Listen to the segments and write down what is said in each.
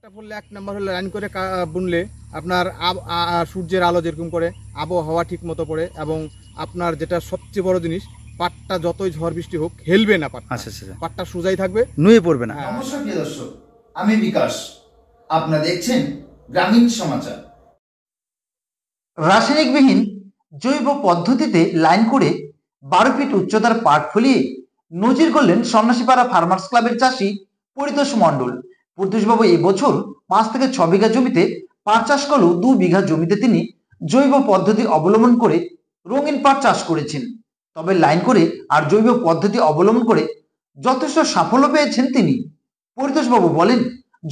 পাটটা পড়লে এক নাম্বার হলো লাইন করে বুনলে আপনার সূর্যের আলো যেরকম করে আবহাওয়া ঠিক মতো পড়ে এবং আপনার যেটা সবচেয়ে বড় জিনিস পাটটা যতই ঝড় বৃষ্টি হোক হেলবে না পাটটা। আচ্ছা আচ্ছা, পাটটা সোজাই থাকবে, নুয়ে পড়বে না। নমস্কার প্রিয় দর্শক, আমি বিকাশ, আপনারা দেখছেন গ্রামীণ সমাচার। রাসায়নিকবিহীন জৈব পদ্ধতিতে লাইন করে 12 ফিট উচ্চতার পাট ফলিয়ে নজির করলেন সন্ন্যাসীপাড়া ফার্মার্স ক্লাবের চাষী পরিতোষ মণ্ডল। পরিতোষবাবু এবছর 5 থেকে 6 বিঘা জমিতে পাট চাষ করলেও 2 বিঘা জমিতে তিনি জৈব পদ্ধতি অবলম্বন করে রঙিন পাট চাষ করেছেন। তবে লাইন করে আর জৈব পদ্ধতি অবলম্বন করে যথেষ্ট সাফল্য পেয়েছেন তিনি। পরিতোষবাবু বলেন,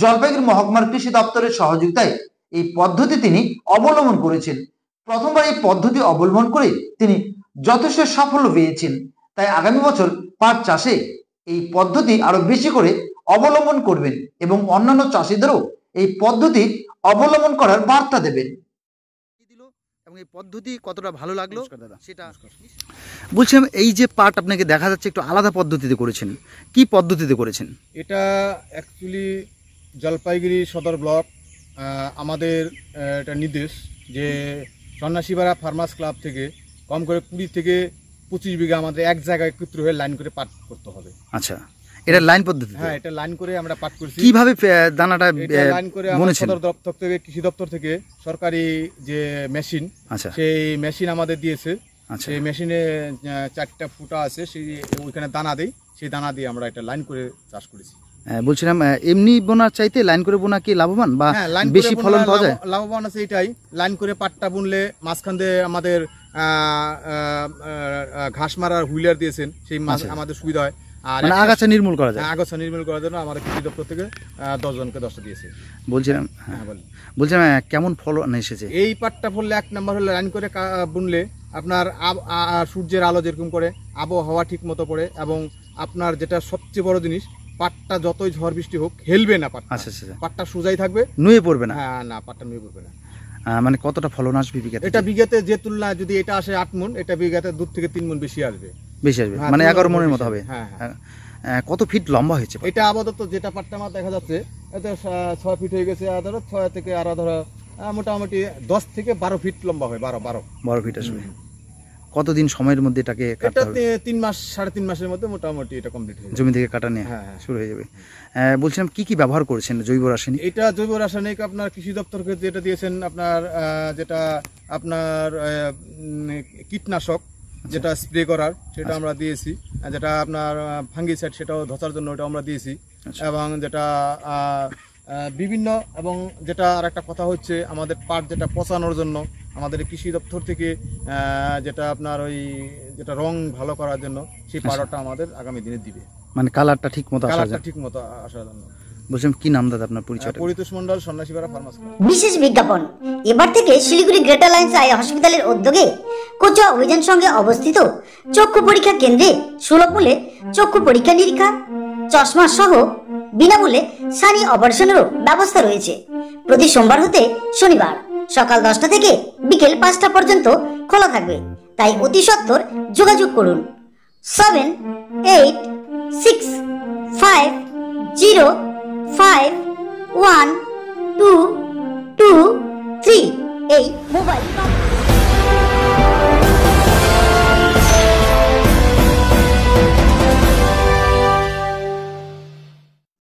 জলপাইগুড়ি মহকুমার কৃষি দপ্তরের সহযোগিতায় এই পদ্ধতি তিনি অবলম্বন করেছেন। প্রথমবার এই পদ্ধতি অবলম্বন করে তিনি যথেষ্ট সাফল্য পেয়েছেন। তাই আগামী বছর পাট চাষে এই পদ্ধতি আরো বেশি করে অবলম্বন করবেন এবং অন্যান্য চাষিদেরও এই পদ্ধতি অবলম্বন করার বার্তা দেবেন। এবং এই পদ্ধতি কতটা ভালো লাগলো সেটা বলছিলাম। এই যে পাট আপনাকে দেখা যাচ্ছে একটু আলাদা পদ্ধতিতে করেছেন, কি পদ্ধতিতে করেছেন? এটা অ্যাকচুয়ালি জলপাইগুড়ি সদর ব্লক আমাদের এটা নির্দেশ যে সন্ন্যাসীপাড়া ফার্মার্স ক্লাব থেকে কম করে 20 থেকে 25 বিঘা আমাদের এক জায়গায় একত্র হয়ে লাইন করে পাট করতে হবে। আচ্ছা, এটা লাইন পদ্ধতি? হ্যাঁ, এটা লাইন করে আমরা পাট করছি। কিভাবে দানাটা লাইন করে আমাদের সদর দপ্তর থেকে, কৃষি দপ্তর থেকে সরকারি যে মেশিন, আচ্ছা, সেই মেশিন আমাদের দিয়েছে। আচ্ছা, সেই মেশিনে 4টা ফুটা আছে, সেই ওইখানে দানা দেই, সেই দানা দিয়ে আমরা এটা লাইন করে চাষ করেছি। বলছিলাম এমনি বোনার চাইতে লাইন করে বোনা কি লাভবান বা বেশি ফলন পাওয়া যায়? লাভবান আছে এটাই, লাইন করে পাটটা বুনলে মাঝখান দিয়ে আমাদের ঘাস মারার হুইলার দিয়েছেন, সেই আমাদের সুবিধা হয়। আর আগাছা নির্মূল করা যায়। আগাছা নির্মূল করার জন্য আমাদের কৃষি দপ্তর থেকে 10 জনকে 10টা দিয়েছে। বলছিলাম কেমন ফলন এসেছে? এই পাটটা পড়লে এক নাম্বার হলো লাইন করে বুনলে আপনার সূর্যের আলো যেরকম করে আবহাওয়া ঠিক মতো পড়ে এবং আপনার যেটা সবচেয়ে বড় জিনিস পাটটা যতই ঝড় বৃষ্টি হোক হেলবে না পাটটা। আচ্ছা আচ্ছা, পাটটা সোজাই থাকবে, নুয়ে পড়বে না। হ্যাঁ না, পাটটা নুয়ে পড়বে না। মানে কতটা ফলন আসবে বিঘাতে? এটা বিঘাতে যে তুলনায় যদি এটা আসে 8 মণ, এটা বিঘাতে 2 থেকে 3 মণ বেশি আসবে। বেশি আসবে, মানে 11 মণের মতো হবে। হ্যাঁ হ্যাঁ। কত ফিট লম্বা হয়েছে এটা? আপাতত যেটা পাটটা আমার দেখা যাচ্ছে এতে 6 ফিট হয়ে গেছে, ধরো 6 থেকে আর ধরো মোটামুটি 10 থেকে 12 ফিট লম্বা হয়। 12 ফিট আসবে। কতদিন সময়ের মধ্যে এটাকে কাটতে হবে? 3 মাস, 3.5 মাসের মধ্যে মোটামুটি এটা কমপ্লিট হয়ে যাবে। জমি থেকে কাটা নিয়ে শুরু হয়ে যাবে। বলছিলাম কি কি ব্যবহার করেছেন জৈব রাসায়নিক? এটা জৈব রাসায়নিক আপনার কৃষি দপ্তরকে যেটা দিয়েছেন, আপনার যেটা আপনার কীটনাশক যেটা স্প্রে করার সেটা আমরা দিয়েছি, যেটা আপনার ফাঙ্গিসাইড সেটাও ধসার জন্য ওটা আমরা দিয়েছি, এবং যেটা বিভিন্ন, এবং যেটা আর একটা কথা হচ্ছে আমাদের পাট যেটা পচানোর জন্য আমাদের কৃষি দপ্তর থেকে যেটা আপনার ওই যেটা রং ভালো করার জন্য সেই পাউডারটা আমাদের আগামী দিনে দিবে, মানে কালারটা ঠিক মতো আসার জন্য। বলছিলাম কি নাম দাদা আপনার? পরিচয়? পরিতোষ মণ্ডল, সন্ন্যাসীপাড়া ফার্মার্স ক্লাব। বিশেষ বিজ্ঞাপন, এবার থেকে শিলিগুড়ি গ্রেটার লাইন্স আই হসপিটালের উদ্যোগে কোচা অভিযান সঙ্গে অবস্থিত চক্ষু পরীক্ষা কেন্দ্রে সুলভ মূল্যে চক্ষু পরীক্ষা নিরীক্ষা, চশমা সহ বিনামূল্যে সানি অপারেশনেরও ব্যবস্থা রয়েছে। প্রতি সোমবার হতে শনিবার সকাল 10টা থেকে বিকেল 5টা পর্যন্ত খোলা থাকবে। তাই অতি সত্বর যোগাযোগ করুন 7865051223 এই মোবাইল